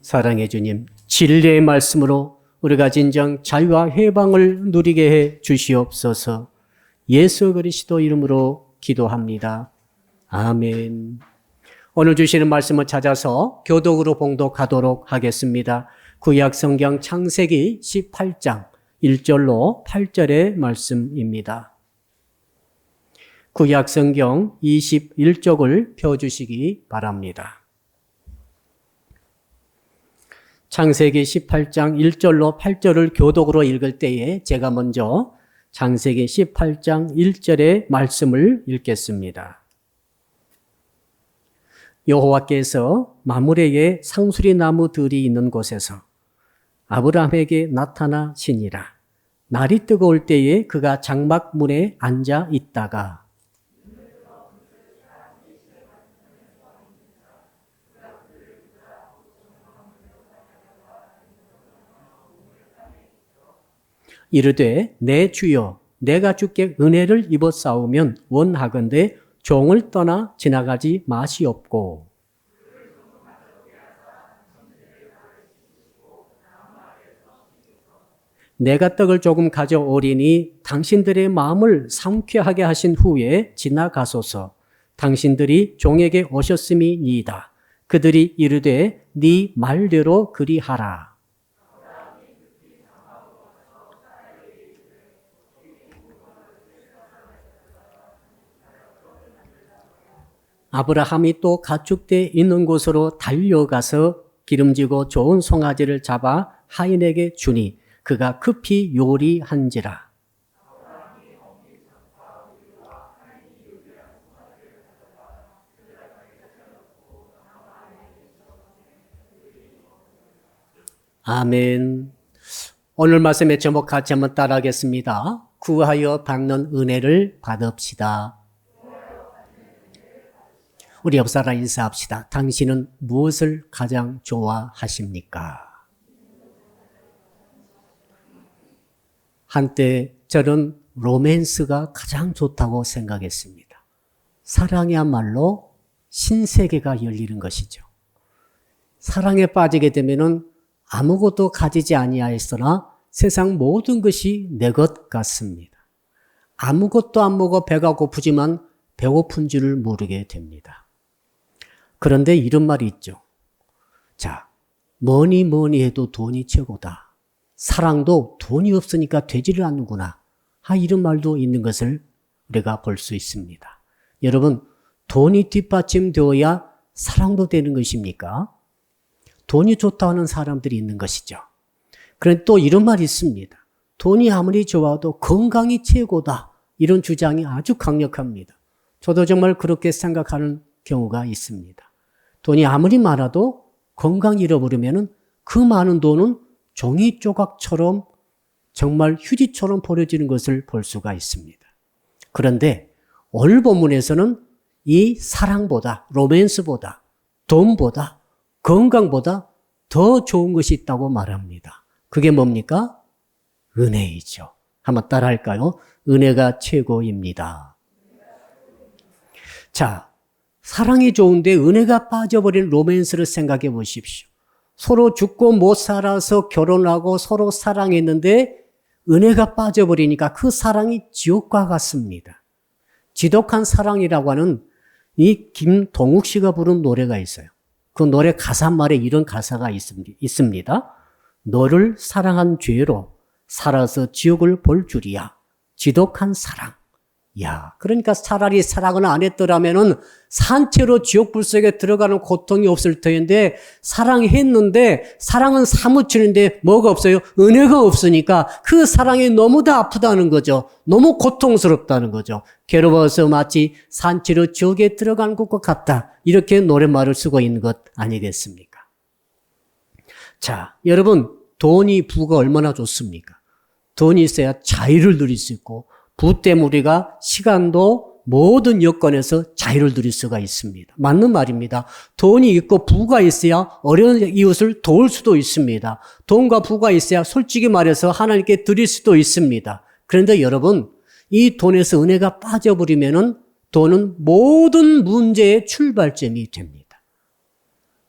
사랑해 주님, 진리의 말씀으로 우리가 진정 자유와 해방을 누리게 해 주시옵소서. 예수 그리스도 이름으로 기도합니다. 아멘. 오늘 주시는 말씀을 찾아서 교독으로 봉독하도록 하겠습니다. 구약 성경 창세기 18장 1절로 8절의 말씀입니다. 구약 성경 21쪽을 펴주시기 바랍니다. 창세기 18장 1절로 8절을 교독으로 읽을 때에 제가 먼저 창세기 18장 1절의 말씀을 읽겠습니다. 여호와께서 마므레의 상수리 나무들이 있는 곳에서 아브라함에게 나타나시니라. 날이 뜨거울 때에 그가 장막문에 앉아 있다가 이르되 내 주여 내가 주께 은혜를 입어 싸우면 원하건대 종을 떠나 지나가지 마시옵고 내가 떡을 조금 가져오리니 당신들의 마음을 상쾌하게 하신 후에 지나가소서. 당신들이 종에게 오셨음이니이다. 그들이 이르되 네 말대로 그리하라. 아브라함이 또 가축대 있는 곳으로 달려가서 기름지고 좋은 송아지를 잡아 하인에게 주니 그가 급히 요리한지라. 아멘. 오늘 말씀의 제목 같이 한번 따라하겠습니다. 구하여 받는 은혜를 받읍시다. 우리 옆 사람 인사합시다. 당신은 무엇을 가장 좋아하십니까? 한때 저는 로맨스가 가장 좋다고 생각했습니다. 사랑이야말로 신세계가 열리는 것이죠. 사랑에 빠지게 되면은 아무것도 가지지 아니하였으나 세상 모든 것이 내 것 같습니다. 아무것도 안 먹어 배가 고프지만 배고픈 줄을 모르게 됩니다. 그런데 이런 말이 있죠. 자, 뭐니 해도 돈이 최고다. 사랑도 돈이 없으니까 되지를 않는구나. 이런 말도 있는 것을 우리가 볼 수 있습니다. 여러분, 돈이 뒷받침되어야 사랑도 되는 것입니까? 돈이 좋다 하는 사람들이 있는 것이죠. 그런데 또 이런 말이 있습니다. 돈이 아무리 좋아도 건강이 최고다. 이런 주장이 아주 강력합니다. 저도 정말 그렇게 생각하는 경우가 있습니다. 돈이 아무리 많아도 건강 잃어버리면 그 많은 돈은 종이 조각처럼 정말 휴지처럼 버려지는 것을 볼 수가 있습니다. 그런데 오늘 본문에서는 이 사랑보다, 로맨스보다, 돈보다, 건강보다 더 좋은 것이 있다고 말합니다. 그게 뭡니까? 은혜이죠. 한번 따라 할까요? 은혜가 최고입니다. 자, 사랑이 좋은데 은혜가 빠져버린 로맨스를 생각해 보십시오. 서로 죽고 못 살아서 결혼하고 서로 사랑했는데 은혜가 빠져버리니까 그 사랑이 지옥과 같습니다. 지독한 사랑이라고 하는 이 김동욱 씨가 부른 노래가 있어요. 그 노래 가사말에 이런 가사가 있습니다. 너를 사랑한 죄로 살아서 지옥을 볼 줄이야. 지독한 사랑. 야, 그러니까 차라리 사랑을 안 했더라면은 산채로 지옥 불 속에 들어가는 고통이 없을 터인데 사랑했는데 사랑은 사무치는데 뭐가 없어요? 은혜가 없으니까 그 사랑이 너무 다 아프다는 거죠. 너무 고통스럽다는 거죠. 괴로워서 마치 산채로 지옥에 들어간 것과 같다. 이렇게 노랫말을 쓰고 있는 것 아니겠습니까? 자, 여러분, 돈이 부가 얼마나 좋습니까? 돈이 있어야 자유를 누릴 수 있고 부 때문에 우리가 시간도 모든 여건에서 자유를 누릴 수가 있습니다. 맞는 말입니다. 돈이 있고 부가 있어야 어려운 이웃을 도울 수도 있습니다. 돈과 부가 있어야 솔직히 말해서 하나님께 드릴 수도 있습니다. 그런데 여러분, 이 돈에서 은혜가 빠져버리면은 돈은 모든 문제의 출발점이 됩니다.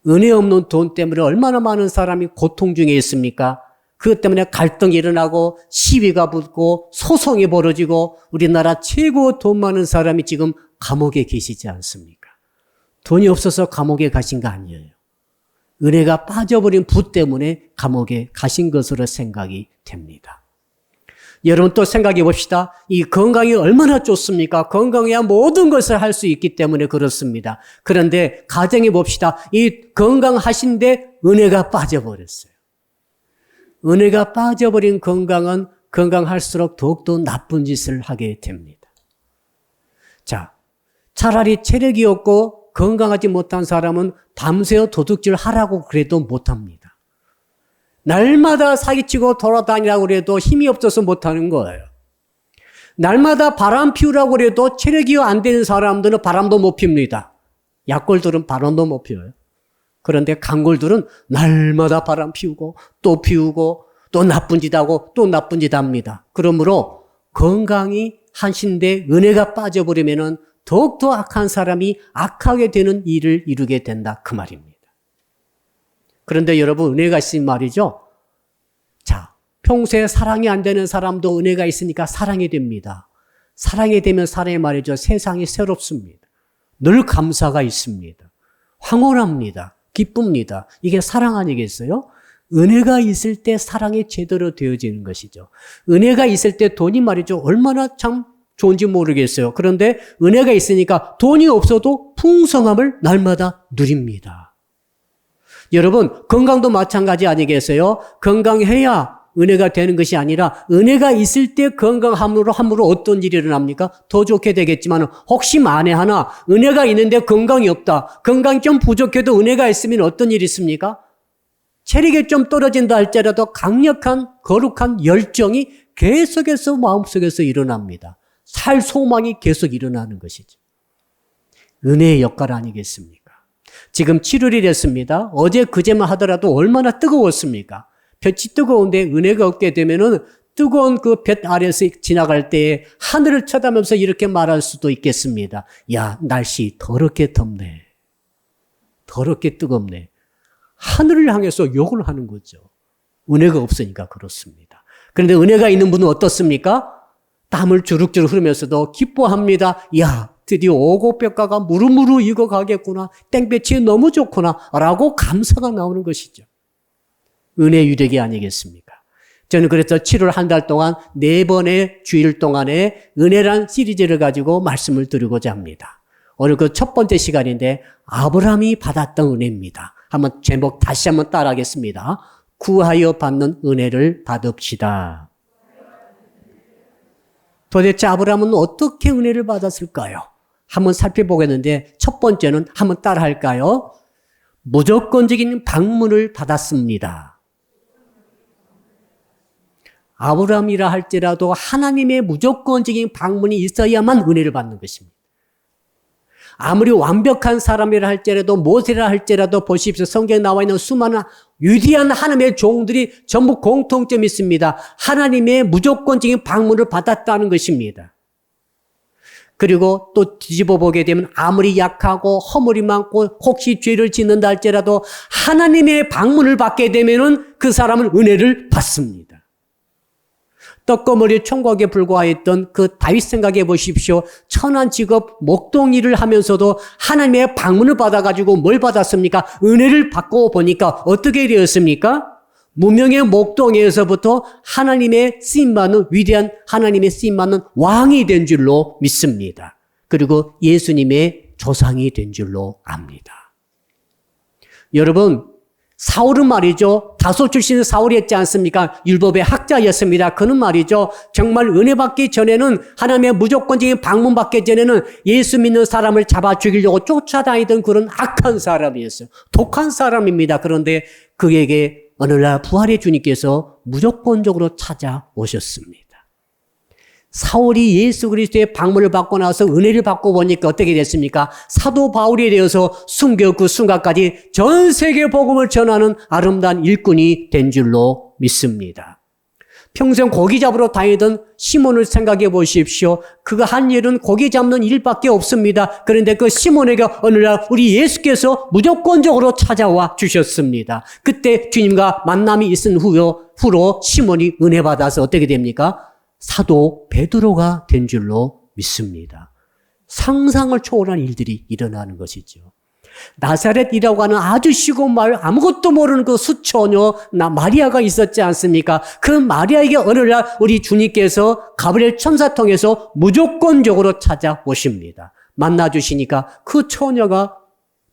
은혜 없는 돈 때문에 얼마나 많은 사람이 고통 중에 있습니까? 그것 때문에 갈등이 일어나고 시위가 붙고 소송이 벌어지고 우리나라 최고 돈 많은 사람이 지금 감옥에 계시지 않습니까? 돈이 없어서 감옥에 가신 거 아니에요. 은혜가 빠져버린 부 때문에 감옥에 가신 것으로 생각이 됩니다. 여러분 또 생각해 봅시다. 이 건강이 얼마나 좋습니까? 건강해야 모든 것을 할 수 있기 때문에 그렇습니다. 그런데 가정해 봅시다. 이 건강하신데 은혜가 빠져버렸어요. 은혜가 빠져버린 건강은 건강할수록 더욱더 나쁜 짓을 하게 됩니다. 자, 차라리 체력이 없고 건강하지 못한 사람은 밤새워 도둑질 하라고 그래도 못합니다. 날마다 사기치고 돌아다니라고 그래도 힘이 없어서 못하는 거예요. 날마다 바람 피우라고 그래도 체력이 안 되는 사람들은 바람도 못 핍니다. 약골들은 바람도 못 피워요. 그런데 강골들은 날마다 바람 피우고 또 나쁜 짓 하고 또 나쁜 짓 합니다. 그러므로 건강이 하신데 은혜가 빠져버리면은 더욱더 악한 사람이 악하게 되는 일을 이루게 된다. 그 말입니다. 그런데 여러분 은혜가 있으면 말이죠. 자, 평소에 사랑이 안 되는 사람도 은혜가 있으니까 사랑이 됩니다. 사랑이 되면 사랑이 말이죠. 세상이 새롭습니다. 늘 감사가 있습니다. 황홀합니다. 기쁩니다. 이게 사랑 아니겠어요? 은혜가 있을 때 사랑이 제대로 되어지는 것이죠. 은혜가 있을 때 돈이 말이죠. 얼마나 참 좋은지 모르겠어요. 그런데 은혜가 있으니까 돈이 없어도 풍성함을 날마다 누립니다. 여러분 건강도 마찬가지 아니겠어요? 건강해야 은혜가 되는 것이 아니라 은혜가 있을 때 건강함으로 어떤 일이 일어납니까? 더 좋게 되겠지만 혹시 만에 하나 은혜가 있는데 건강이 없다. 건강이 좀 부족해도 은혜가 있으면 어떤 일이 있습니까? 체력이 좀 떨어진다 할지라도 강력한 거룩한 열정이 계속해서 마음속에서 일어납니다. 살 소망이 계속 일어나는 것이죠. 은혜의 역할 아니겠습니까? 지금 7월이 됐습니다. 어제 그제만 하더라도 얼마나 뜨거웠습니까? 볕이 뜨거운데 은혜가 없게 되면은 뜨거운 그 볕 아래서 지나갈 때에 하늘을 쳐다보면서 이렇게 말할 수도 있겠습니다. 야, 날씨 더럽게 덥네. 더럽게 뜨겁네. 하늘을 향해서 욕을 하는 거죠. 은혜가 없으니까 그렇습니다. 그런데 은혜가 있는 분은 어떻습니까? 땀을 주룩주룩 흐르면서도 기뻐합니다. 야, 드디어 오곡백과가 무르무르 익어가겠구나. 땡볕이 너무 좋구나. 라고 감사가 나오는 것이죠. 은혜 유력이 아니겠습니까? 저는 그래서 7월 한 달 동안 4번의 주일 동안에 은혜란 시리즈를 가지고 말씀을 드리고자 합니다. 오늘 그 첫 번째 시간인데 아브라함이 받았던 은혜입니다. 한번 제목 다시 한번 따라하겠습니다. 구하여 받는 은혜를 받읍시다. 도대체 아브라함은 어떻게 은혜를 받았을까요? 한번 살펴보겠는데 첫 번째는 한번 따라할까요? 무조건적인 방문을 받았습니다. 아브라함이라 할지라도 하나님의 무조건적인 방문이 있어야만 은혜를 받는 것입니다. 아무리 완벽한 사람이라 할지라도 모세라 할지라도 보십시오. 성경에 나와 있는 수많은 위대한 하나님의 종들이 전부 공통점이 있습니다. 하나님의 무조건적인 방문을 받았다는 것입니다. 그리고 또 뒤집어 보게 되면 아무리 약하고 허물이 많고 혹시 죄를 짓는다 할지라도 하나님의 방문을 받게 되면은 그 사람은 은혜를 받습니다. 떡거머리 총각에 불과했던 그 다윗 생각해 보십시오. 천한 직업 목동일을 하면서도 하나님의 방문을 받아가지고 뭘 받았습니까? 은혜를 받고 보니까 어떻게 되었습니까? 무명의 목동에서부터 하나님의 쓰임받는 위대한 하나님의 쓰임받는 왕이 된 줄로 믿습니다. 그리고 예수님의 조상이 된 줄로 압니다. 여러분, 사울은 말이죠. 다소 출신의 사울이 했지 않습니까? 율법의 학자였습니다. 그는 말이죠. 정말 은혜 받기 전에는 하나님의 무조건적인 방문 받기 전에는 예수 믿는 사람을 잡아 죽이려고 쫓아다니던 그런 악한 사람이었어요. 독한 사람입니다. 그런데 그에게 어느 날 부활의 주님께서 무조건적으로 찾아오셨습니다. 사울이 예수 그리스도의 방문을 받고 나서 은혜를 받고 보니까 어떻게 됐습니까? 사도 바울이 되어서 순교 그 순간까지 전 세계 복음을 전하는 아름다운 일꾼이 된 줄로 믿습니다. 평생 고기 잡으러 다니던 시몬을 생각해 보십시오. 그가 한 일은 고기 잡는 일밖에 없습니다. 그런데 그 시몬에게 어느 날 우리 예수께서 무조건적으로 찾아와 주셨습니다. 그때 주님과 만남이 있은 후로 시몬이 은혜 받아서 어떻게 됩니까? 사도 베드로가 된 줄로 믿습니다. 상상을 초월한 일들이 일어나는 것이죠. 나사렛이라고 하는 아주 쉬운 말, 아무것도 모르는 그 수처녀 마리아가 있었지 않습니까? 그 마리아에게 어느 날 우리 주님께서 가브리엘 천사 통해서 무조건적으로 찾아오십니다. 만나주시니까 그 처녀가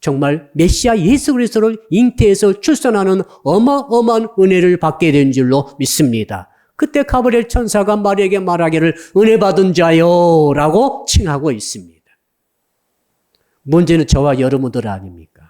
정말 메시아 예수 그리스도를 잉태해서 출산하는 어마어마한 은혜를 받게 된 줄로 믿습니다. 그때 가브리엘 천사가 마리아에게 말하기를 은혜 받은 자요 라고 칭하고 있습니다. 문제는 저와 여러분들 아닙니까?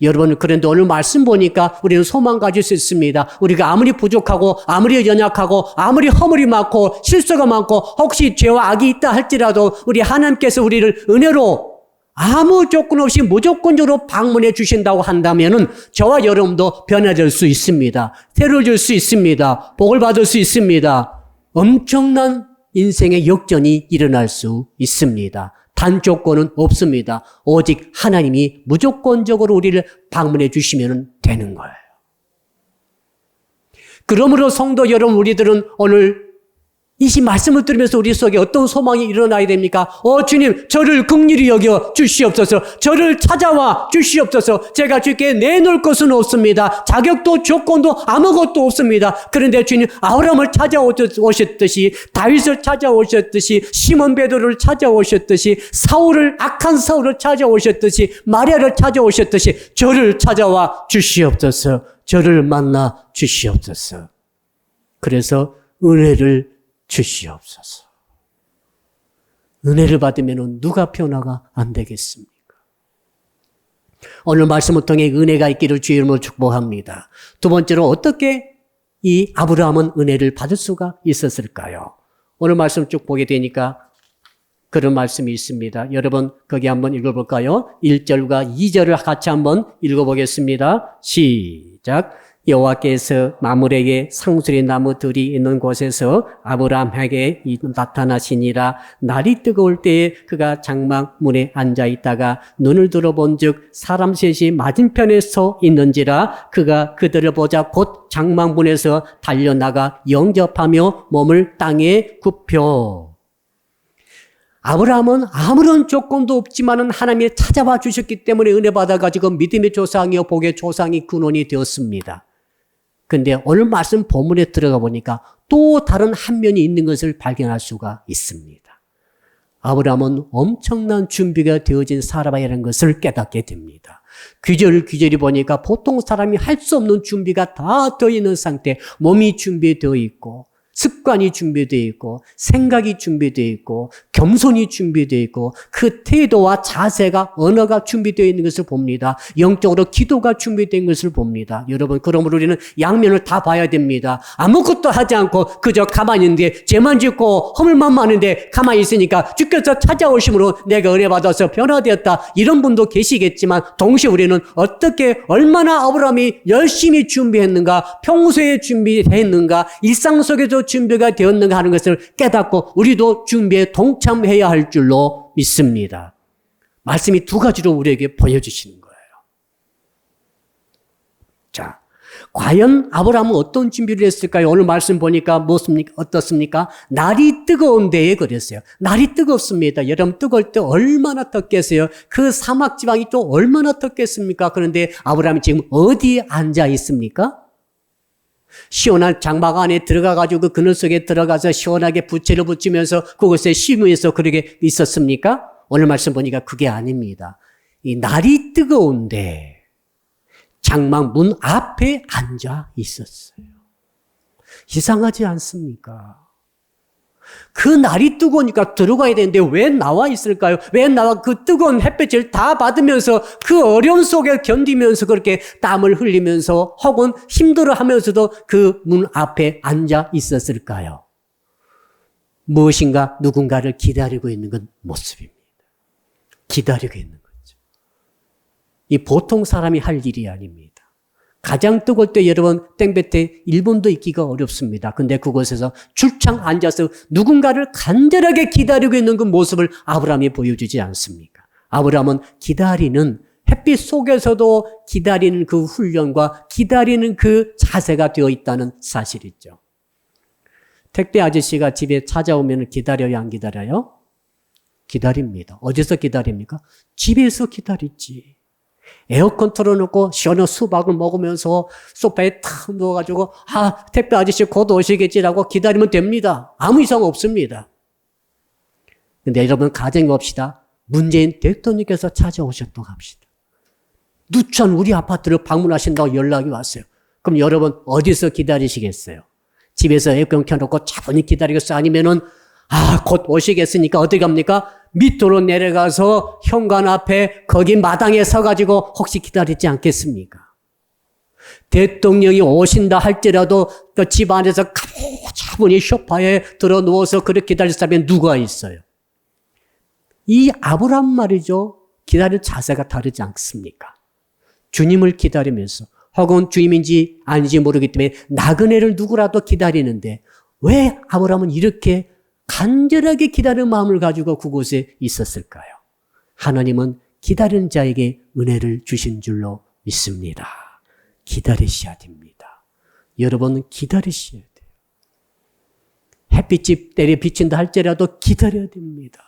여러분, 그런데 오늘 말씀 보니까 우리는 소망 가질 수 있습니다. 우리가 아무리 부족하고 아무리 연약하고 아무리 허물이 많고 실수가 많고 혹시 죄와 악이 있다 할지라도 우리 하나님께서 우리를 은혜로 아무 조건 없이 무조건적으로 방문해 주신다고 한다면은 저와 여러분도 변화될 수 있습니다. 새로워질 수 있습니다. 복을 받을 수 있습니다. 엄청난 인생의 역전이 일어날 수 있습니다. 단 조건은 없습니다. 오직 하나님이 무조건적으로 우리를 방문해 주시면 되는 거예요. 그러므로 성도 여러분, 우리들은 오늘 이 말씀을 들으면서 우리 속에 어떤 소망이 일어나야 됩니까? 주님, 저를 긍휼히 여겨 주시옵소서. 저를 찾아와 주시옵소서. 제가 주께 내놓을 것은 없습니다. 자격도 조건도 아무것도 없습니다. 그런데 주님, 아브라함을 찾아오셨듯이, 다윗을 찾아오셨듯이, 시몬 베드로를 찾아오셨듯이, 악한 사울을 찾아오셨듯이, 마리아를 찾아오셨듯이 저를 찾아와 주시옵소서. 저를 만나 주시옵소서. 그래서 은혜를 주시옵소서. 은혜를 받으면 누가 변화가 안 되겠습니까? 오늘 말씀을 통해 은혜가 있기를 주의 이름으로 축복합니다. 두 번째로 어떻게 이 아브라함은 은혜를 받을 수가 있었을까요? 오늘 말씀 쭉 보게 되니까 그런 말씀이 있습니다. 여러분 거기 한번 읽어볼까요? 1절과 2절을 같이 한번 읽어보겠습니다. 시작. 여호와께서 마므레의 상수리 나무들이 있는 곳에서 아브라함에게 나타나시니라. 날이 뜨거울 때에 그가 장막문에 앉아 있다가 눈을 들어본즉 사람 셋이 맞은편에 서 있는지라. 그가 그들을 보자 곧 장막문에서 달려나가 영접하며 몸을 땅에 굽혀. 아브라함은 아무런 조건도 없지만은 하나님이 찾아와 주셨기 때문에 은혜 받아가지고 믿음의 조상이요 복의 조상이 근원이 되었습니다. 근데 오늘 말씀 본문에 들어가 보니까 또 다른 한 면이 있는 것을 발견할 수가 있습니다. 아브라함은 엄청난 준비가 되어진 사람이라는 것을 깨닫게 됩니다. 귀절이 보니까 보통 사람이 할 수 없는 준비가 다 되어 있는 상태, 몸이 준비되어 있고 습관이 준비되어 있고 생각이 준비되어 있고 겸손이 준비되어 있고 그 태도와 자세가 언어가 준비되어 있는 것을 봅니다. 영적으로 기도가 준비된 것을 봅니다. 여러분, 그러므로 우리는 양면을 다 봐야 됩니다. 아무것도 하지 않고 그저 가만히 있는데 죄만 짓고 허물만 많은데 가만히 있으니까 주께서 찾아오심으로 내가 은혜 받아서 변화되었다, 이런 분도 계시겠지만 동시에 우리는 어떻게 얼마나 아브라함이 열심히 준비했는가, 평소에 준비했는가, 일상 속에서 준비가 되었는가 하는 것을 깨닫고 우리도 준비에 동참해야 할 줄로 믿습니다. 말씀이 두 가지로 우리에게 보여주시는 거예요. 자, 과연 아브라함은 어떤 준비를 했을까요? 오늘 말씀 보니까 어떻습니까? 날이 뜨거운 데에 그랬어요. 날이 뜨겁습니다. 여러분, 뜨거울 때 얼마나 덥겠어요? 그 사막 지방이 또 얼마나 덥겠습니까? 그런데 아브라함이 지금 어디에 앉아 있습니까? 시원한 장막 안에 들어가가지고 그 그늘 속에 들어가서 시원하게 부채를 붙이면서 그곳에 쉬면서 그렇게 있었습니까? 오늘 말씀 보니까 그게 아닙니다. 이 날이 뜨거운데 장막 문 앞에 앉아 있었어요. 이상하지 않습니까? 그 날이 뜨거우니까 들어가야 되는데 왜 나와 있을까요? 왜 나와 그 뜨거운 햇볕을 다 받으면서 그 어려움 속에 견디면서 그렇게 땀을 흘리면서 혹은 힘들어하면서도 그 문 앞에 앉아 있었을까요? 무엇인가 누군가를 기다리고 있는 건 모습입니다. 기다리고 있는 거죠. 이 보통 사람이 할 일이 아닙니다. 가장 뜨거울 때 여러분 땡볕에 일본도 있기가 어렵습니다. 근데 그곳에서 줄창 앉아서 누군가를 간절하게 기다리고 있는 그 모습을 아브라함이 보여주지 않습니까? 아브라함은 기다리는 햇빛 속에서도 기다리는 그 훈련과 기다리는 그 자세가 되어 있다는 사실이죠. 택배 아저씨가 집에 찾아오면 기다려요, 안 기다려요? 기다립니다. 어디서 기다립니까? 집에서 기다리지. 에어컨 틀어놓고 시원한 수박을 먹으면서 소파에 탁 누워가지고 택배 아저씨 곧 오시겠지라고 기다리면 됩니다. 아무 이상 없습니다. 근데 여러분 가정해 봅시다. 문재인 대통령께서 찾아오셨다고 합시다. 누천 우리 아파트를 방문하신다고 연락이 왔어요. 그럼 여러분 어디서 기다리시겠어요? 집에서 에어컨 켜놓고 차분히 기다리겠어요? 아니면은 곧 오시겠으니까 어디 갑니까? 밑으로 내려가서 현관 앞에 거기 마당에 서가지고 혹시 기다리지 않겠습니까? 대통령이 오신다 할지라도 그 집 안에서 차분히 소파에 들어 누워서 그렇게 기다릴 사람이 누가 있어요? 이 아브라함 말이죠. 기다릴 자세가 다르지 않습니까? 주님을 기다리면서 혹은 주님인지 아닌지 모르기 때문에 나그네를 누구라도 기다리는데 왜 아브라함은 이렇게 간절하게 기다리는 마음을 가지고 그곳에 있었을까요? 하나님은 기다리는 자에게 은혜를 주신 줄로 믿습니다. 기다리셔야 됩니다. 여러분 기다리셔야 돼요. 햇빛이 때려 비친다 할지라도 기다려야 됩니다.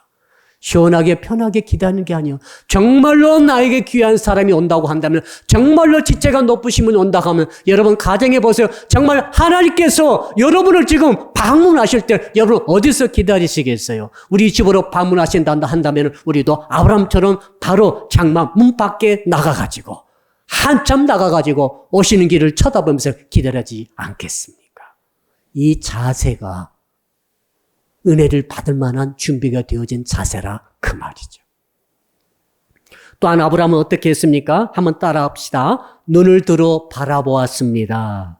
시원하게 편하게 기다리는 게 아니에요. 정말로 나에게 귀한 사람이 온다고 한다면, 정말로 지체가 높으시면 온다고 하면 여러분 가정해 보세요. 정말 하나님께서 여러분을 지금 방문하실 때 여러분 어디서 기다리시겠어요? 우리 집으로 방문하신다 한다면 우리도 아브라함처럼 바로 장막 문 밖에 나가가지고 한참 나가가지고 오시는 길을 쳐다보면서 기다리지 않겠습니까? 이 자세가 은혜를 받을 만한 준비가 되어진 자세라 그 말이죠. 또한 아브라함은 어떻게 했습니까? 한번 따라합시다. 눈을 들어 바라보았습니다.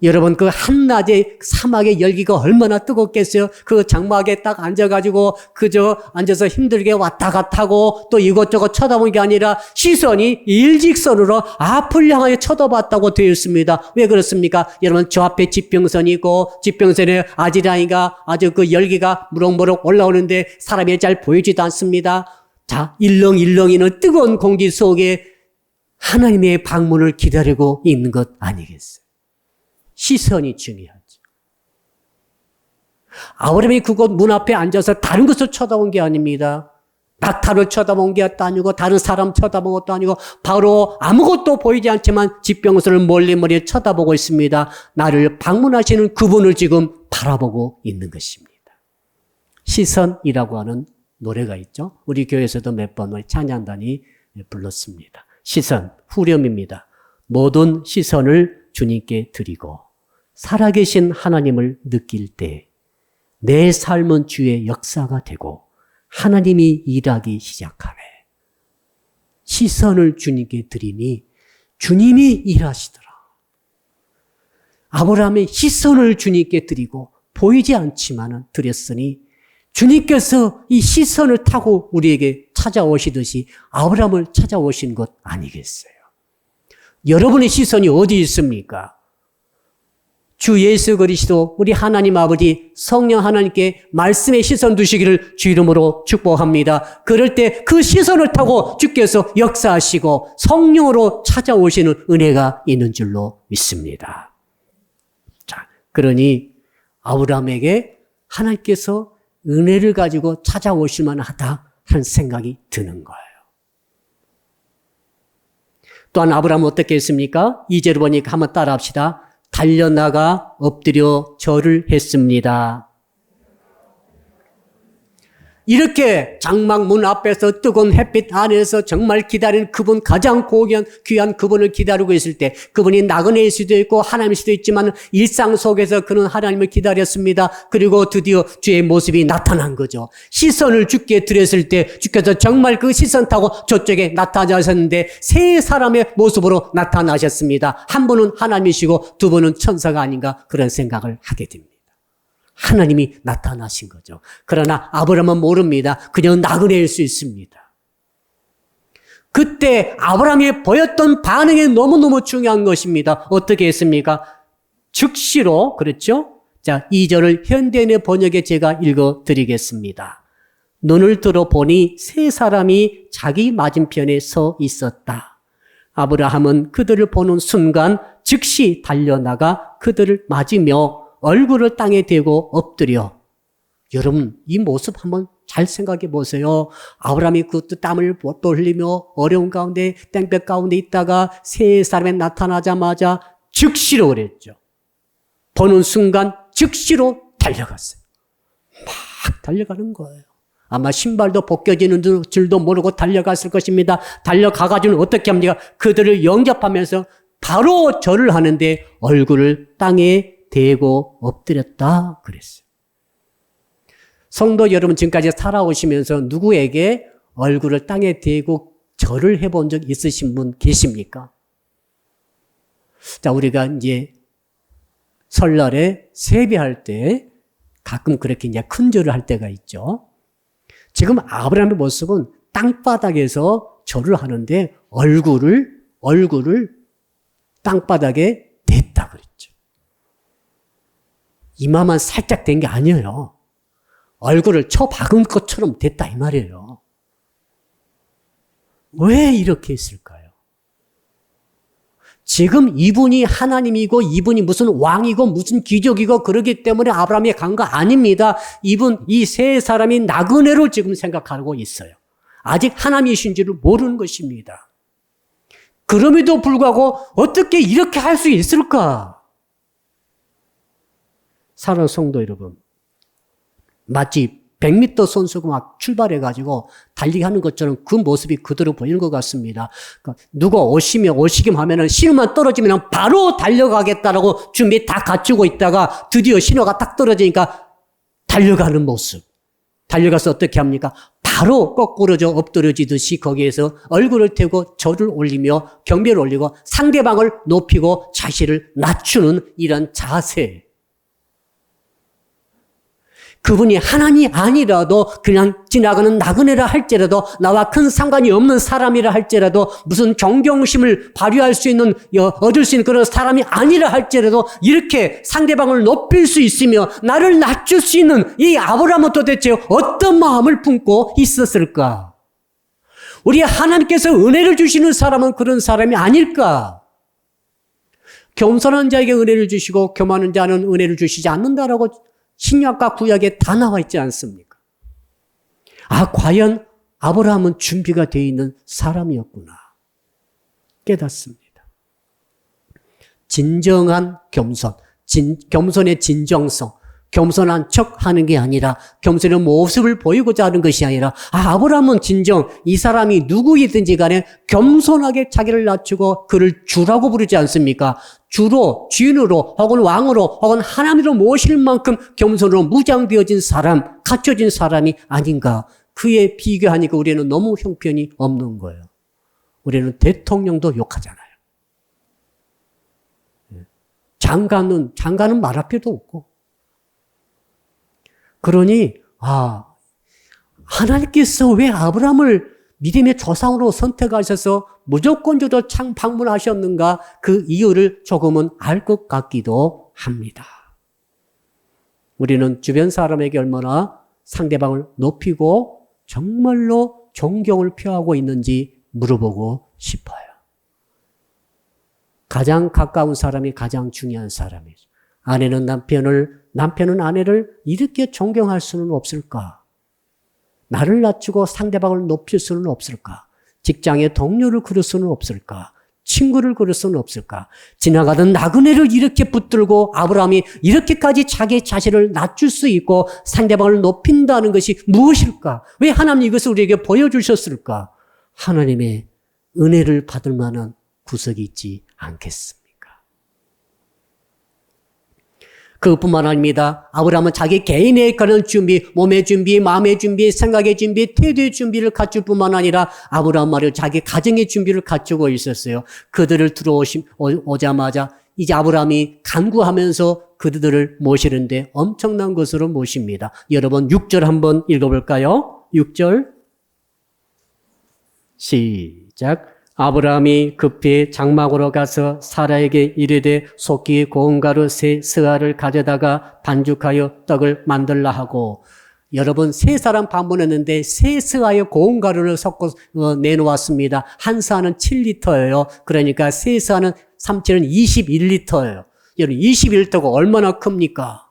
여러분 그 한낮에 사막의 열기가 얼마나 뜨겁겠어요? 그 장막에 딱 앉아가지고 그저 앉아서 힘들게 왔다 갔다 하고 또 이것저것 쳐다보는 게 아니라 시선이 일직선으로 앞을 향하여 쳐다봤다고 되어 있습니다. 왜 그렇습니까? 여러분 저 앞에 지평선이 있고 지평선에 아지랑이가 아주 그 열기가 무럭무럭 올라오는데 사람이 잘 보이지도 않습니다. 자, 일렁일렁이는 뜨거운 공기 속에 하나님의 방문을 기다리고 있는 것 아니겠어요? 시선이 중요하죠. 아브라함이 그곳 문 앞에 앉아서 다른 것을 쳐다본 게 아닙니다. 낙타를 쳐다본 게 아니고 다른 사람 쳐다본 것도 아니고 바로 아무것도 보이지 않지만 지평선을 멀리 쳐다보고 있습니다. 나를 방문하시는 그분을 지금 바라보고 있는 것입니다. 시선이라고 하는 노래가 있죠. 우리 교회에서도 몇 번 찬양단이 불렀습니다. 시선, 후렴입니다. 모든 시선을 주님께 드리고 살아계신 하나님을 느낄 때 내 삶은 주의 역사가 되고 하나님이 일하기 시작하네. 시선을 주님께 드리니 주님이 일하시더라. 아브라함의 시선을 주님께 드리고 보이지 않지만 드렸으니 주님께서 이 시선을 타고 우리에게 찾아오시듯이 아브라함을 찾아오신 것 아니겠어요? 여러분의 시선이 어디 있습니까? 주 예수 그리스도 우리 하나님 아버지 성령 하나님께 말씀의 시선 두시기를 주 이름으로 축복합니다. 그럴 때 그 시선을 타고 주께서 역사하시고 성령으로 찾아오시는 은혜가 있는 줄로 믿습니다. 자, 그러니 아브라함에게 하나님께서 은혜를 가지고 찾아오실 만하다 하는 생각이 드는 거예요. 또한 아브라함은 어떻게 했습니까? 2절을 보니까 한번 따라합시다. 달려나가 엎드려 절을 했습니다. 이렇게 장막 문 앞에서 뜨거운 햇빛 안에서 정말 기다리는 그분, 가장 고귀한 귀한 그분을 기다리고 있을 때 그분이 나그네일 수도 있고 하나님일 수도 있지만 일상 속에서 그는 하나님을 기다렸습니다. 그리고 드디어 주의 모습이 나타난 거죠. 시선을 주께 드렸을 때 주께서 정말 그 시선 타고 저쪽에 나타나셨는데 세 사람의 모습으로 나타나셨습니다. 한 분은 하나님이시고 두 분은 천사가 아닌가 그런 생각을 하게 됩니다. 하나님이 나타나신 거죠. 그러나 아브라함은 모릅니다. 그냥 나그네일 수 있습니다. 그때 아브라함이 보였던 반응이 너무너무 중요한 것입니다. 어떻게 했습니까? 즉시로, 그랬죠? 자, 2절을 현대인의 번역에 제가 읽어드리겠습니다. 눈을 들어보니 세 사람이 자기 맞은편에 서 있었다. 아브라함은 그들을 보는 순간 즉시 달려나가 그들을 맞으며 얼굴을 땅에 대고 엎드려. 여러분, 이 모습 한번 잘 생각해 보세요. 아브라함이 그것도 땀을 흘리며 어려운 가운데 땡볕 가운데 있다가 세 사람이 나타나자마자 즉시로 그랬죠. 보는 순간 즉시로 달려갔어요. 막 달려가는 거예요. 아마 신발도 벗겨지는 줄도 모르고 달려갔을 것입니다. 달려가가지고 어떻게 합니까? 그들을 영접하면서 바로 절을 하는데 얼굴을 땅에 대고 엎드렸다 그랬어요. 성도 여러분, 지금까지 살아오시면서 누구에게 얼굴을 땅에 대고 절을 해본 적 있으신 분 계십니까? 자, 우리가 이제 설날에 세배할 때 가끔 그렇게 이제 큰 절을 할 때가 있죠. 지금 아브라함의 모습은 땅바닥에서 절을 하는데 얼굴을 땅바닥에 댔다 그랬죠. 이마만 살짝 댄 게 아니에요. 얼굴을 쳐박은 것처럼 됐다 이 말이에요. 왜 이렇게 했을까요? 지금 이분이 하나님이고 이분이 무슨 왕이고 무슨 귀족이고 그러기 때문에 아브라함이 간 거 아닙니다. 이 세 사람이 나그네로 지금 생각하고 있어요. 아직 하나님이신지를 모르는 것입니다. 그럼에도 불구하고 어떻게 이렇게 할 수 있을까? 사랑하는 성도 여러분, 마치 100m 선수가 막 출발해가지고 달리기 하는 것처럼 그 모습이 그대로 보이는 것 같습니다. 그러니까 누가 오시기만 하면은 신호만 떨어지면 바로 달려가겠다라고 준비 다 갖추고 있다가 드디어 신호가 딱 떨어지니까 달려가는 모습. 달려가서 어떻게 합니까? 바로 거꾸로져 엎드려지듯이 거기에서 얼굴을 대고 절을 올리며 경배를 올리고 상대방을 높이고 자신을 낮추는 이런 자세. 그분이 하나님이 아니라도 그냥 지나가는 나그네라 할지라도 나와 큰 상관이 없는 사람이라 할지라도 무슨 경경심을 발휘할 수 있는 얻을 수 있는 그런 사람이 아니라 할지라도 이렇게 상대방을 높일 수 있으며 나를 낮출 수 있는 이 아브라함은 도대체 어떤 마음을 품고 있었을까? 우리 하나님께서 은혜를 주시는 사람은 그런 사람이 아닐까? 겸손한 자에게 은혜를 주시고 교만한 자는 은혜를 주시지 않는다라고 신약과 구약에 다 나와 있지 않습니까? 아, 과연 아브라함은 준비가 되어 있는 사람이었구나 깨닫습니다. 진정한 겸손, 겸손의 진정성, 겸손한 척 하는 게 아니라 겸손의 모습을 보이고자 하는 것이 아니라 아브라함은 진정 이 사람이 누구이든지 간에 겸손하게 자기를 낮추고 그를 주라고 부르지 않습니까? 주로, 주인으로 혹은 왕으로 혹은 하나님으로 모실 만큼 겸손으로 무장되어진 사람, 갖춰진 사람이 아닌가. 그에 비교하니까 우리는 너무 형편이 없는 거예요. 우리는 대통령도 욕하잖아요. 장관은 말할 필요도 없고. 그러니 하나님께서 왜 아브라함을 믿음의 조상으로 선택하셔서 무조건적으로 방문하셨는가 그 이유를 조금은 알 것 같기도 합니다. 우리는 주변 사람에게 얼마나 상대방을 높이고 정말로 존경을 표하고 있는지 물어보고 싶어요. 가장 가까운 사람이 가장 중요한 사람이죠. 아내는 남편은 아내를 이렇게 존경할 수는 없을까? 나를 낮추고 상대방을 높일 수는 없을까? 직장의 동료를 그럴 수는 없을까? 친구를 그럴 수는 없을까? 지나가던 나그네를 이렇게 붙들고 아브라함이 이렇게까지 자기 자신을 낮출 수 있고 상대방을 높인다는 것이 무엇일까? 왜 하나님이 이것을 우리에게 보여주셨을까? 하나님의 은혜를 받을 만한 구석이 있지 않겠습니까? 그뿐만 아닙니다. 아브라함은 자기 개인의 그런 준비, 몸의 준비, 마음의 준비, 생각의 준비, 태도의 준비를 갖출 뿐만 아니라 아브라함 말이요 자기 가정의 준비를 갖추고 있었어요. 그들을 오자마자 이제 아브라함이 간구하면서 그들을 모시는데 엄청난 것으로 모십니다. 여러분 6절 한번 읽어볼까요? 6절 시작. 시작. 아브라함이 급히 장막으로 가서 사라에게 이르되 속히 고운 가루 세 스아를 가져다가 반죽하여 떡을 만들라 하고, 여러분 세 사람 방문했는데 세 스아의 고운 가루를 섞어 내놓았습니다. 한 스아는 7리터예요. 그러니까 세 스아는 3,7은 21리터예요. 여러분 21리터가 얼마나 큽니까?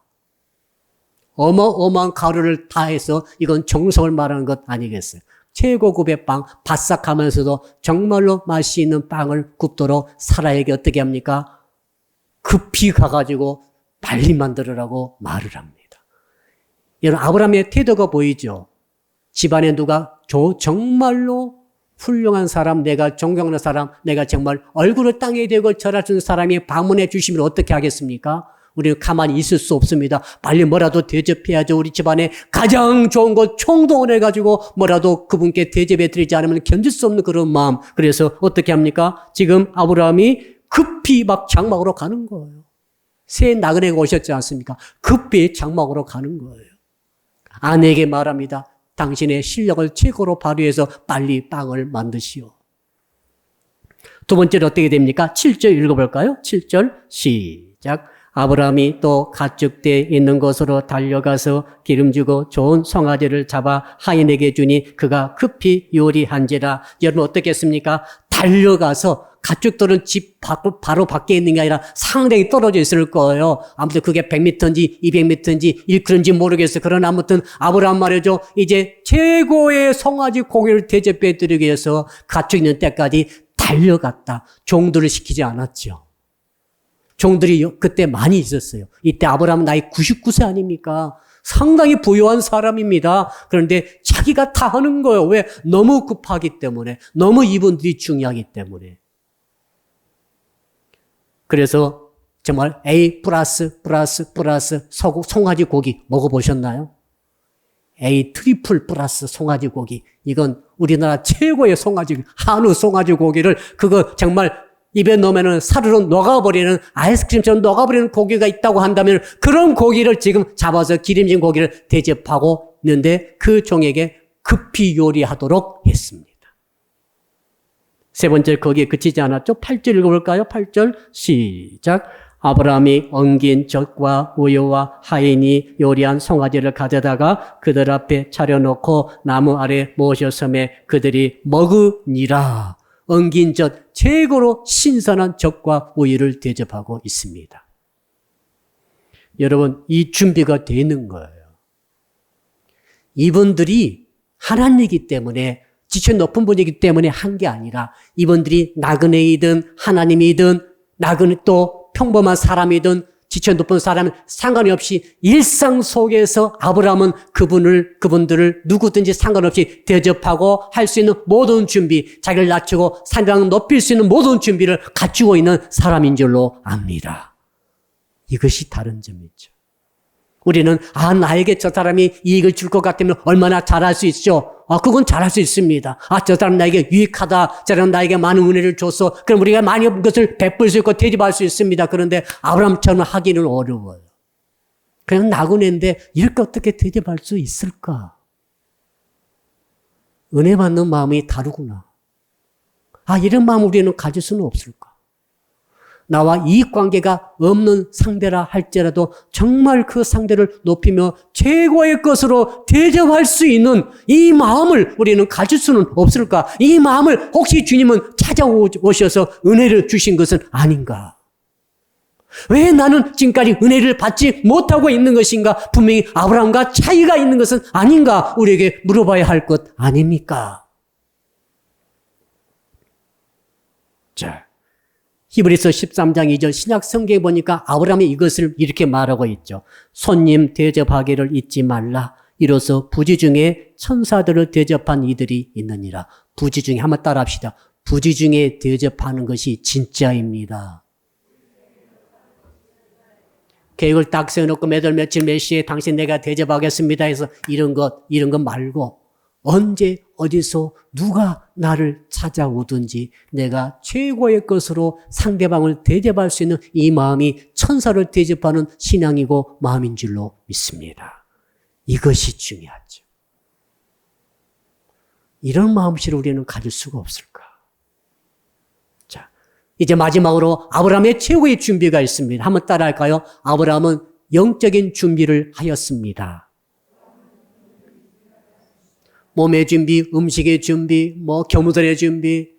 어마어마한 가루를 다 해서 이건 정성을 말하는 것 아니겠어요? 최고급의 빵, 바삭하면서도 정말로 맛이 있는 빵을 굽도록 사라에게 어떻게 합니까? 급히 가가지고 빨리 만들으라고 말을 합니다. 여러분 아브라함의 태도가 보이죠? 집안에 누가 정말로 훌륭한 사람, 내가 존경하는 사람, 내가 정말 얼굴을 땅에 대고 절할 수 있는 사람이 방문해 주시면 어떻게 하겠습니까? 우리는 가만히 있을 수 없습니다. 빨리 뭐라도 대접해야죠. 우리 집안에 가장 좋은 것 총동원해가지고 뭐라도 그분께 대접해 드리지 않으면 견딜 수 없는 그런 마음. 그래서 어떻게 합니까? 지금 아브라함이 급히 막 장막으로 가는 거예요. 새 나그네가 오셨지 않습니까? 급히 장막으로 가는 거예요. 아내에게 말합니다. 당신의 실력을 최고로 발휘해서 빨리 빵을 만드시오. 두 번째로 어떻게 됩니까? 7절 읽어볼까요? 7절 시작. 아브라함이 또 가축대 있는 곳으로 달려가서 기름지고 좋은 송아지를 잡아 하인에게 주니 그가 급히 요리한지라. 여러분 어떻겠습니까? 달려가서, 가축들은 집 바로 밖에 있는 게 아니라 상당히 떨어져 있을 거예요. 아무튼 그게 100m인지 200m인지 1km인지 모르겠어요. 그러나 아무튼 아브라함 말이죠. 이제 최고의 송아지 고기를 대접해 드리기 위해서 가축 있는 때까지 달려갔다. 종들을 시키지 않았죠. 종들이 그때 많이 있었어요. 이때 아브라함은 나이 99세 아닙니까? 상당히 부유한 사람입니다. 그런데 자기가 다 하는 거예요. 왜? 너무 급하기 때문에. 너무 이분들이 중요하기 때문에. 그래서 정말 A 플러스 송아지 고기 먹어보셨나요? A 트리플 플러스 송아지 고기. 이건 우리나라 최고의 송아지, 한우 송아지 고기를 그거 정말 입에 넣으면 사르르 녹아버리는, 아이스크림처럼 녹아버리는 고기가 있다고 한다면 그런 고기를 지금 잡아서 기름진 고기를 대접하고 있는데 그 종에게 급히 요리하도록 했습니다. 세 번째 거기에 그치지 않았죠? 8절 읽어볼까요? 8절 시작. 아브라함이 엉긴 젖과 우유와 하인이 요리한 송아지를 가져다가 그들 앞에 차려놓고 나무 아래 모셔섬에 그들이 먹으니라. 엉긴 젖, 최고로 신선한 젖과 우유를 대접하고 있습니다. 여러분, 이 준비가 되는 거예요. 이분들이 하나님이기 때문에, 지체 높은 분이기 때문에 한 게 아니라 이분들이 나그네이든 하나님이든 나그네 또 평범한 사람이든 지체 높은 사람은 상관이 없이 일상 속에서 아브라함은 그분들을 누구든지 상관없이 대접하고 할 수 있는 모든 준비, 자기를 낮추고 상대방을 높일 수 있는 모든 준비를 갖추고 있는 사람인 줄로 압니다. 이것이 다른 점이죠. 우리는 나에게 저 사람이 이익을 줄 것 같으면 얼마나 잘할 수 있죠. 그건 잘할 수 있습니다. 저 사람 나에게 유익하다. 저 사람 나에게 많은 은혜를 줬어. 그럼 우리가 많은 것을 베풀 수 있고 대접할 수 있습니다. 그런데 아브라함처럼 하기는 어려워요. 그냥 나그네인데 이렇게 어떻게 대접할 수 있을까? 은혜 받는 마음이 다르구나. 이런 마음 우리는 가질 수는 없을까? 나와 이익관계가 없는 상대라 할지라도 정말 그 상대를 높이며 최고의 것으로 대접할 수 있는 이 마음을 우리는 가질 수는 없을까? 이 마음을 혹시 주님은 찾아오셔서 은혜를 주신 것은 아닌가? 왜 나는 지금까지 은혜를 받지 못하고 있는 것인가? 분명히 아브라함과 차이가 있는 것은 아닌가? 우리에게 물어봐야 할 것 아닙니까? 자, 히브리서 13장 2절 신약 성경에 보니까 아브라함이 이것을 이렇게 말하고 있죠. 손님 대접하기를 잊지 말라. 이로써 부지 중에 천사들을 대접한 이들이 있느니라. 부지 중에 한번 따라합시다. 부지 중에 대접하는 것이 진짜입니다. 계획을 딱 세워놓고 몇 월 며칠 몇 시에 당신 내가 대접하겠습니다 해서 이런 것 말고 언제 어디서 누가 나를 찾아오든지 내가 최고의 것으로 상대방을 대접할 수 있는 이 마음이 천사를 대접하는 신앙이고 마음인 줄로 믿습니다. 이것이 중요하죠. 이런 마음씨를 우리는 가질 수가 없을까? 이제 마지막으로 아브라함의 최고의 준비가 있습니다. 한번 따라할까요? 아브라함은 영적인 준비를 하였습니다. 몸의 준비, 음식의 준비, 교무들의 준비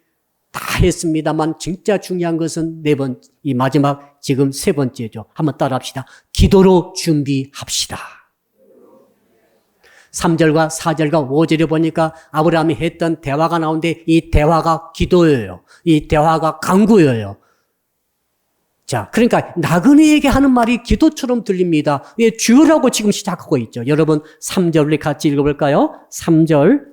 다 했습니다만 진짜 중요한 것은 이 마지막 지금 세 번째죠. 한번 따라합시다. 기도로 준비합시다. 3절과 4절과 5절에 보니까 아브라함이 했던 대화가 나오는데 이 대화가 기도예요. 이 대화가 간구예요. 자, 그러니까 나그네에게 하는 말이 기도처럼 들립니다. 예, 주여라고 지금 시작하고 있죠. 여러분 3절 우리 같이 읽어볼까요? 3절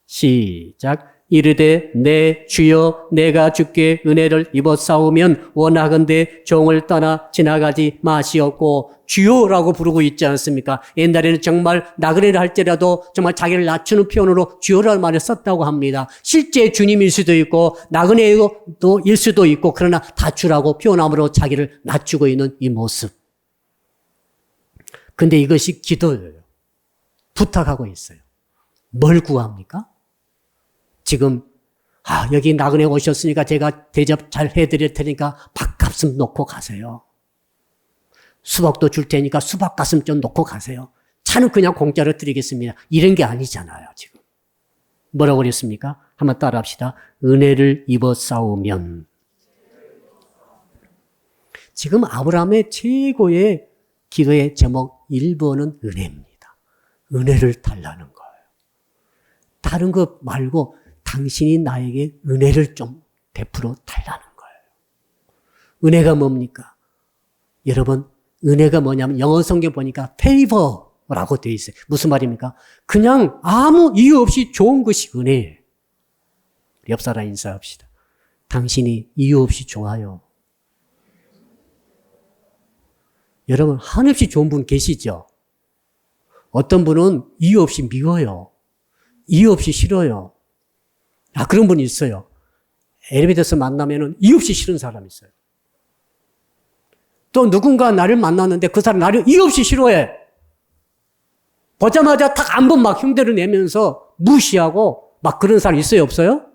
시작. 이르되 내 주여 내가 주께 은혜를 입었사오면 원하건대 종을 떠나 지나가지 마시옵고 주여라고 부르고 있지 않습니까? 옛날에는 정말 나그네를 할지라도 정말 자기를 낮추는 표현으로 주여라는 말을 썼다고 합니다. 실제 주님일 수도 있고 나그네도 일 수도 있고 그러나 다 주라고 표현함으로 자기를 낮추고 있는 이 모습. 근데 이것이 기도예요. 부탁하고 있어요. 뭘 구합니까? 지금 여기 나그네 오셨으니까 제가 대접 잘 해드릴 테니까 밥값은 놓고 가세요. 수박도 줄 테니까 수박값은 좀 놓고 가세요. 차는 그냥 공짜로 드리겠습니다. 이런 게 아니잖아요, 지금. 뭐라고 그랬습니까? 한번 따라합시다. 은혜를 입었사오면. 지금 아브라함의 최고의 기도의 제목 1번은 은혜입니다. 은혜를 달라는 거예요. 다른 것 말고 당신이 나에게 은혜를 좀 베풀어 달라는 거예요. 은혜가 뭡니까? 여러분, 은혜가 뭐냐면 영어 성경 보니까 favor라고 되어 있어요. 무슨 말입니까? 그냥 아무 이유 없이 좋은 것이 은혜예요. 옆 사람 인사합시다. 당신이 이유 없이 좋아요. 여러분, 한없이 좋은 분 계시죠? 어떤 분은 이유 없이 미워요. 이유 없이 싫어요. 그런 분이 있어요. 엘리베이터에서 만나면은 이유 없이 싫은 사람이 있어요. 또 누군가 나를 만났는데 그 사람 나를 이유 없이 싫어해. 보자마자 딱 한 번 막 흉대를 내면서 무시하고 막 그런 사람 있어요, 없어요?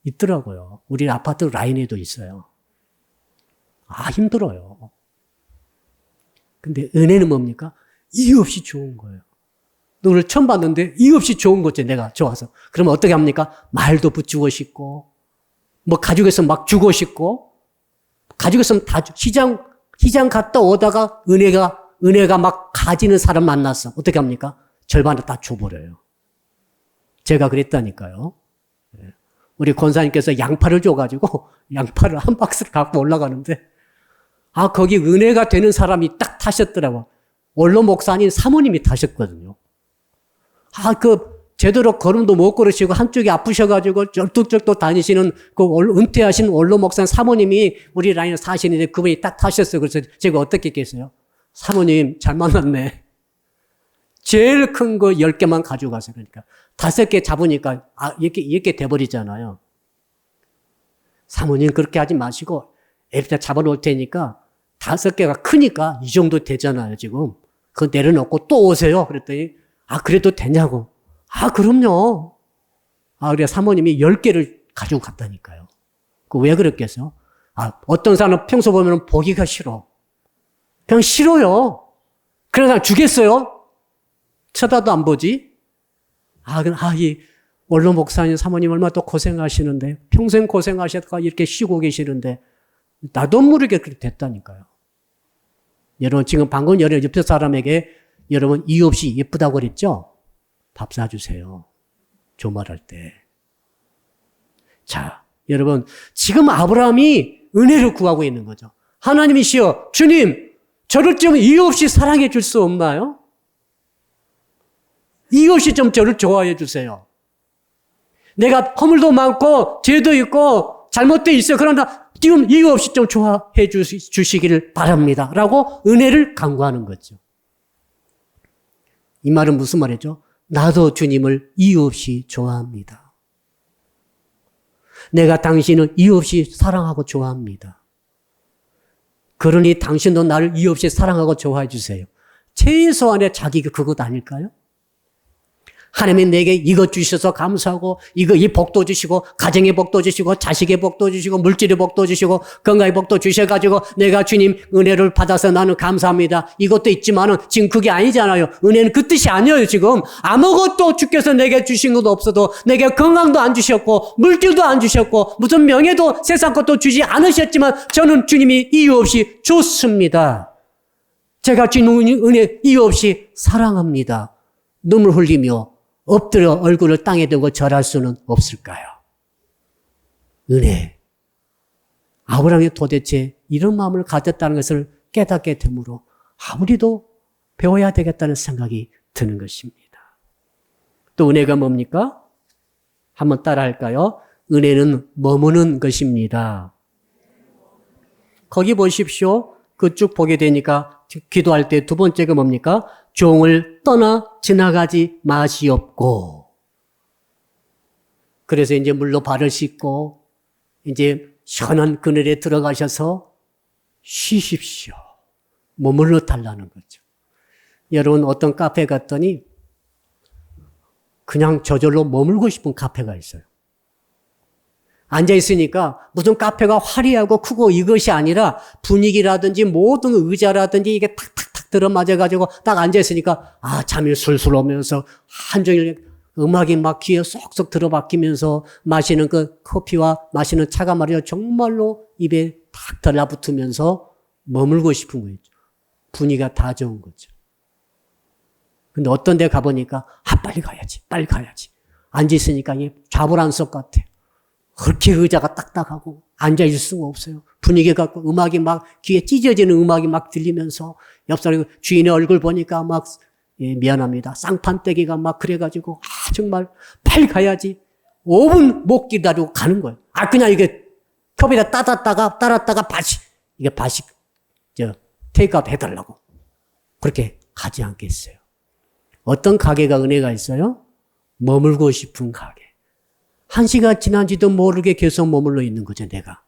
있더라고요. 우리 아파트 라인에도 있어요. 힘들어요. 근데 은혜는 뭡니까? 이유 없이 좋은 거예요. 너를 처음 봤는데 이유 없이 좋은 거지, 내가 좋아서. 그러면 어떻게 합니까? 말도 붙이고 싶고, 가지고 있으면 막 주고 싶고, 가지고 있으면 다 시장 갔다 오다가 은혜가 막 가지는 사람 만났어. 어떻게 합니까? 절반을 다 줘버려요. 제가 그랬다니까요. 우리 권사님께서 양파를 줘가지고, 양파를 한 박스를 갖고 올라가는데, 거기 은혜가 되는 사람이 딱 타셨더라고. 원로 목사 아닌 사모님이 타셨거든요. 제대로 걸음도 못 걸으시고 한쪽이 아프셔가지고 쩔뚝쩔뚝 다니시는 은퇴하신 원로 목사 사모님이 우리 라인에 사시는데 그분이 딱 타셨어요. 그래서 제가 어떻게 했겠어요? 사모님 잘 만났네. 제일 큰 거 10개만 가져가세요. 그러니까 5개 잡으니까 이렇게 돼버리잖아요. 사모님 그렇게 하지 마시고 엘리베이터 잡아놓을 테니까 5개가 크니까 이 정도 되잖아요, 지금. 그거 내려놓고 또 오세요. 그랬더니 그래도 되냐고. 그럼요. 우리 사모님이 10개를 가지고 갔다니까요. 왜 그랬겠어요? 어떤 사람은 평소 보면 보기가 싫어. 그냥 싫어요. 그런 사람 주겠어요? 쳐다도 안 보지? 이 원로 목사님 사모님 얼마나 또 고생하시는데, 평생 고생하셨다가 이렇게 쉬고 계시는데, 나도 모르게 그렇게 됐다니까요. 여러분, 지금 방금 여러분 옆에 사람에게 여러분 이유 없이 예쁘다고 그랬죠? 밥 사주세요. 조말할 때. 자, 여러분, 지금 아브라함이 은혜를 구하고 있는 거죠. 하나님이시여, 주님, 저를 좀 이유 없이 사랑해 줄 수 없나요? 이유 없이 좀 저를 좋아해 주세요. 내가 허물도 많고 죄도 있고 잘못돼 있어요. 그러나 지금 이유 없이 좀 좋아해 주시기를 바랍니다. 라고 은혜를 간구하는 거죠. 이 말은 무슨 말이죠? 나도 주님을 이유 없이 좋아합니다. 내가 당신을 이유 없이 사랑하고 좋아합니다. 그러니 당신도 나를 이유 없이 사랑하고 좋아해 주세요. 최소한의 자기가 그것 아닐까요? 하나님이 내게 이것 주셔서 감사하고 이 복도 주시고 가정의 복도 주시고 자식의 복도 주시고 물질의 복도 주시고 건강의 복도 주셔가지고 내가 주님 은혜를 받아서 나는 감사합니다. 이것도 있지만은 지금 그게 아니잖아요. 은혜는 그 뜻이 아니에요. 지금 아무것도 주께서 내게 주신 것도 없어도 내게 건강도 안 주셨고 물질도 안 주셨고 무슨 명예도 세상 것도 주지 않으셨지만 저는 주님이 이유 없이 줬습니다. 제가 주님 은혜 이유 없이 사랑합니다. 눈물 흘리며 엎드려 얼굴을 땅에 대고 절할 수는 없을까요? 은혜. 아브라함이 도대체 이런 마음을 가졌다는 것을 깨닫게 되므로 우리도 배워야 되겠다는 생각이 드는 것입니다. 또 은혜가 뭡니까? 한번 따라 할까요? 은혜는 머무는 것입니다. 거기 보십시오. 그 쭉 보게 되니까 기도할 때 두 번째가 뭡니까? 종을 떠나 지나가지 마시옵고. 그래서 이제 물로 발을 씻고 이제 시원한 그늘에 들어가셔서 쉬십시오. 머물러 달라는 거죠. 여러분 어떤 카페 갔더니 그냥 저절로 머물고 싶은 카페가 있어요. 앉아있으니까 무슨 카페가 화려하고 크고 이것이 아니라 분위기라든지 모든 의자라든지 이게 탁탁탁 들어맞아가지고 딱 앉아있으니까 잠이 술술 오면서 한종일 음악이 막 귀에 쏙쏙 들어박히면서 마시는 그 커피와 마시는 차가 말이야 정말로 입에 탁 달라붙으면서 머물고 싶은 거죠. 분위기가 다 좋은 거죠. 근데 어떤 데 가보니까 빨리 가야지. 앉아있으니까 이게 좌불안석 같아요. 그렇게 의자가 딱딱하고 앉아있을 수가 없어요. 분위기가 음악이 막 귀에 찢어지는 음악이 막 들리면서 옆사람 주인의 얼굴 보니까 막 미안합니다. 쌍판떼기가 막 그래가지고 정말 빨리 가야지. 5분 못 기다리고 가는 거예요. 그냥 이게 컵에다 따랐다가 이게 테이크아웃 해달라고. 그렇게 가지 않겠어요. 어떤 가게가 은혜가 있어요? 머물고 싶은 가게. 1시간 지난지도 모르게 계속 머물러 있는 거죠, 내가.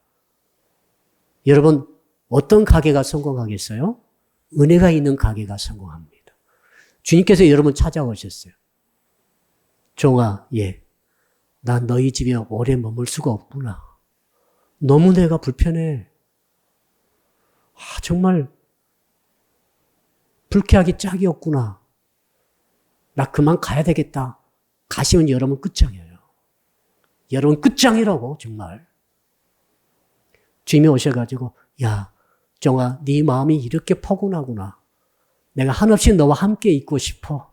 여러분, 어떤 가게가 성공하겠어요? 은혜가 있는 가게가 성공합니다. 주님께서 여러분 찾아오셨어요. 종아, 난 너희 집에 오래 머물 수가 없구나. 너무 내가 불편해. 정말 불쾌하기 짝이 없구나. 나 그만 가야 되겠다. 가시면 여러분 끝장이에요. 여러분 끝장이라고 정말. 주님이 오셔가지고 종아 네 마음이 이렇게 포근하구나. 내가 한없이 너와 함께 있고 싶어.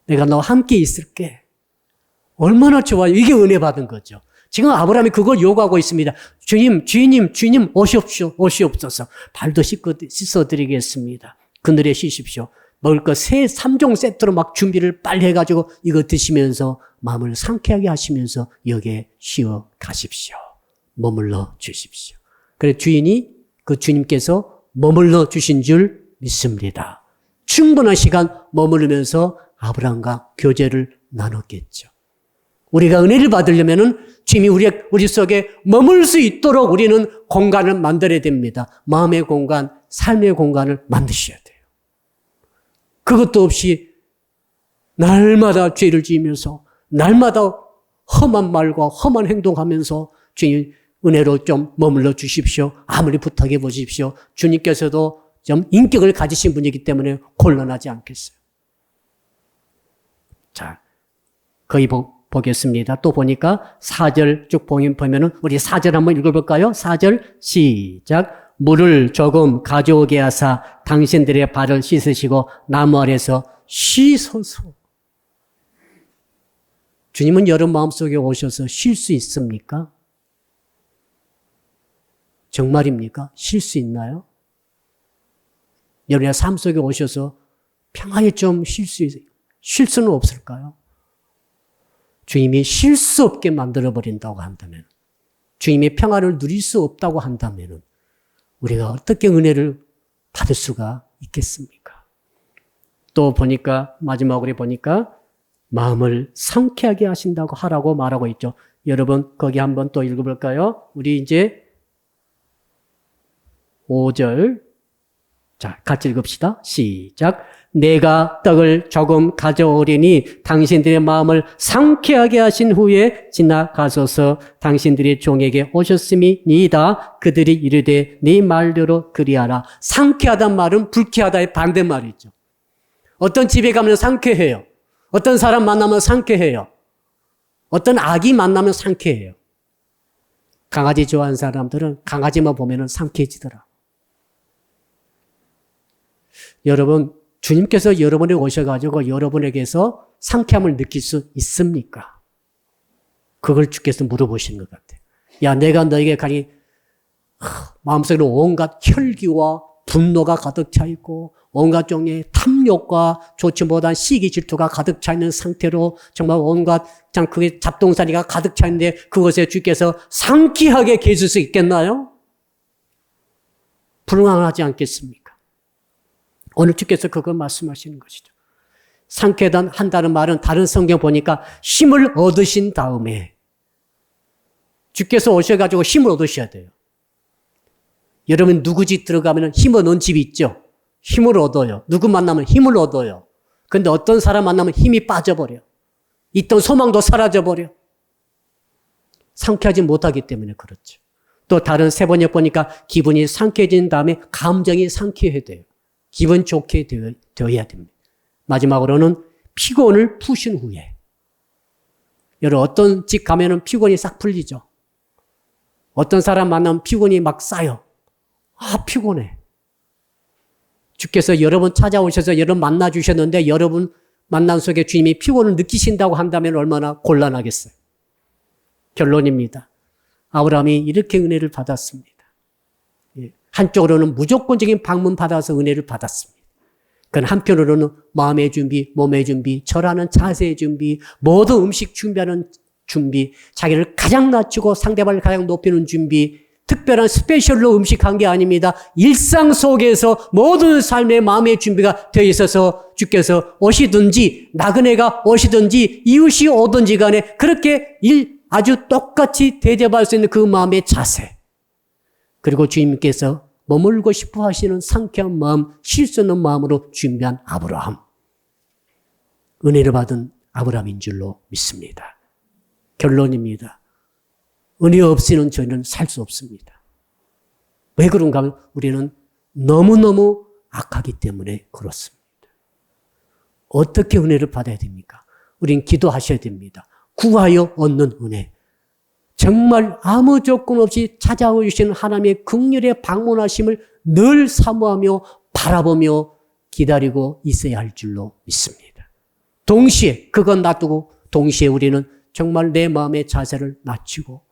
내가 너와 함께 있을게. 얼마나 좋아요. 이게 은혜 받은 거죠. 지금 아브라함이 그걸 요구하고 있습니다. 주님 오시옵소서. 발도 씻어드리겠습니다. 그늘에 쉬십시오. 먹을 거 3종 세트로 막 준비를 빨리 해가지고 이거 드시면서 마음을 상쾌하게 하시면서 여기에 쉬어 가십시오. 머물러 주십시오. 그래서 주님께서 머물러 주신 줄 믿습니다. 충분한 시간 머무르면서 아브라함과 교제를 나눴겠죠. 우리가 은혜를 받으려면은 주님이 우리 속에 머물 수 있도록 우리는 공간을 만들어야 됩니다. 마음의 공간, 삶의 공간을 만드셔야 돼요. 그것도 없이 날마다 죄를 지으면서 날마다 험한 말과 험한 행동하면서 주님 은혜로 좀 머물러 주십시오. 아무리 부탁해 보십시오. 주님께서도 좀 인격을 가지신 분이기 때문에 곤란하지 않겠어요. 자, 거의 보겠습니다. 또 보니까 4절 쭉 보면은 우리 4절 한번 읽어볼까요? 4절 시작. 물을 조금 가져오게 하사 당신들의 발을 씻으시고 나무 아래서 쉬소서. 주님은 여러분 마음속에 오셔서 쉴 수 있습니까? 정말입니까? 쉴 수 있나요? 여러분의 삶 속에 오셔서 평안히 좀 쉴 수는 없을까요? 주님이 쉴 수 없게 만들어버린다고 한다면, 주님의 평안을 누릴 수 없다고 한다면 우리가 어떻게 은혜를 받을 수가 있겠습니까? 또 보니까 마지막으로 보니까 마음을 상쾌하게 하신다고 하라고 말하고 있죠. 여러분 거기 한번 또 읽어볼까요? 우리 이제 5절 자 같이 읽읍시다. 시작. 내가 떡을 조금 가져오리니 당신들의 마음을 상쾌하게 하신 후에 지나가소서. 당신들의 종에게 오셨음이니이다. 그들이 이르되 네 말대로 그리하라. 상쾌하단 말은 불쾌하다의 반대말이죠. 어떤 집에 가면 상쾌해요. 어떤 사람 만나면 상쾌해요. 어떤 아기 만나면 상쾌해요. 강아지 좋아하는 사람들은 강아지만 보면 상쾌해지더라. 여러분, 주님께서 여러분에게 오셔가지고 여러분에게서 상쾌함을 느낄 수 있습니까? 그걸 주께서 물어보시는 것 같아요. 야, 내가 너에게 가니 마음속에 온갖 혈기와 분노가 가득 차 있고 온갖 종류의 탐욕과 좋지 못한 시기 질투가 가득 차 있는 상태로 정말 온갖 참 그게 잡동사니가 가득 차 있는데 그것에 주께서 상쾌하게 계실 수 있겠나요? 불가능하지 않겠습니까? 오늘 주께서 그걸 말씀하시는 것이죠. 상쾌한다는 말은 다른 성경 보니까 힘을 얻으신 다음에 주께서 오셔가지고 힘을 얻으셔야 돼요. 여러분 누구 집 들어가면 힘 얻는 집 있죠? 힘을 얻어요. 누구 만나면 힘을 얻어요. 그런데 어떤 사람 만나면 힘이 빠져버려. 있던 소망도 사라져버려. 상쾌하지 못하기 때문에 그렇죠. 또 다른 세 번역 보니까 기분이 상쾌해진 다음에 감정이 상쾌해야 돼요. 기분 좋게 되어야 됩니다. 마지막으로는 피곤을 푸신 후에. 여러분 어떤 집 가면은 피곤이 싹 풀리죠. 어떤 사람 만나면 피곤이 막 쌓여. 아, 피곤해. 주께서 여러분 찾아오셔서 여러분 만나주셨는데 여러분 만남 속에 주님이 피곤을 느끼신다고 한다면 얼마나 곤란하겠어요. 결론입니다. 아브라함이 이렇게 은혜를 받았습니다. 한쪽으로는 무조건적인 방문 받아서 은혜를 받았습니다. 그건 한편으로는 마음의 준비, 몸의 준비, 절하는 자세의 준비, 모든 음식 준비하는 준비, 자기를 가장 낮추고 상대방을 가장 높이는 준비, 특별한 스페셜로 음식한 게 아닙니다. 일상 속에서 모든 삶의 마음의 준비가 되어 있어서 주께서 오시든지 나그네가 오시든지 이웃이 오든지 간에 그렇게 아주 똑같이 대접할 수 있는 그 마음의 자세. 그리고 주님께서 머물고 싶어 하시는 상쾌한 마음, 쉴 수 있는 마음으로 준비한 아브라함. 은혜를 받은 아브라함인 줄로 믿습니다. 결론입니다. 은혜 없이는 저희는 살 수 없습니다. 왜 그런가 하면 우리는 너무너무 악하기 때문에 그렇습니다. 어떻게 은혜를 받아야 됩니까? 우린 기도하셔야 됩니다. 구하여 얻는 은혜. 정말 아무 조건 없이 찾아오시는 하나님의 긍휼의 방문하심을 늘 사모하며 바라보며 기다리고 있어야 할 줄로 믿습니다. 동시에 그건 놔두고 동시에 우리는 정말 내 마음의 자세를 낮추고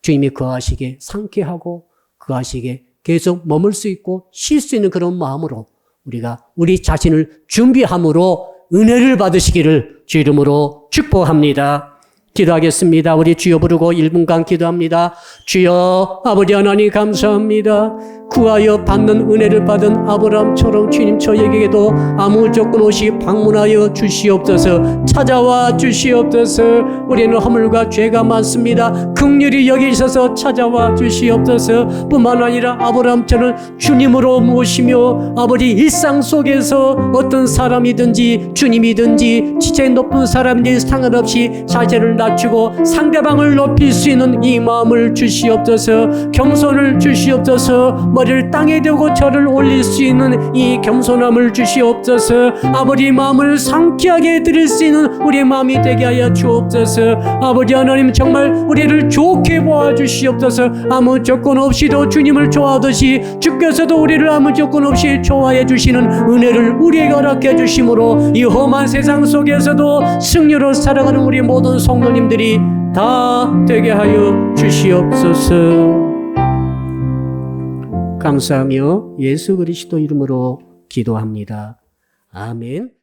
주님이 거하시게 상쾌하고 거하시게 계속 머물 수 있고 쉴 수 있는 그런 마음으로 우리가 우리 자신을 준비함으로 은혜를 받으시기를 주 이름으로 축복합니다. 기도하겠습니다. 우리 주여 부르고 1분간 기도합니다. 주여 아버지 하나님 감사합니다. 구하여 받는 은혜를 받은 아브라함처럼 주님 저에게도 아무 조건 없이 방문하여 주시옵소서. 찾아와 주시옵소서. 우리는 허물과 죄가 많습니다. 긍휼히 여기셔서 찾아와 주시옵소서. 뿐만 아니라 아브라함처럼 주님으로 모시며 아버지 일상 속에서 어떤 사람이든지 주님이든지 지체 높은 사람들이 상관없이 자세를 낮추고 상대방을 높일 수 있는 이 마음을 주시옵소서. 겸손을 주시옵소서. 머리를 땅에 대고 저를 올릴 수 있는 이 겸손함을 주시옵소서. 아버지 마음을 상쾌하게 드릴 수 있는 우리의 마음이 되게 하여 주옵소서. 아버지 하나님 정말 우리를 좋게 보아주시옵소서. 아무 조건 없이도 주님을 좋아하듯이 주께서도 우리를 아무 조건 없이 좋아해 주시는 은혜를 우리에게 허락해 주심으로 이 험한 세상 속에서도 승리로 살아가는 우리 모든 성도님들이 다 되게 하여 주시옵소서. 감사하며 예수 그리스도 이름으로 기도합니다. 아멘.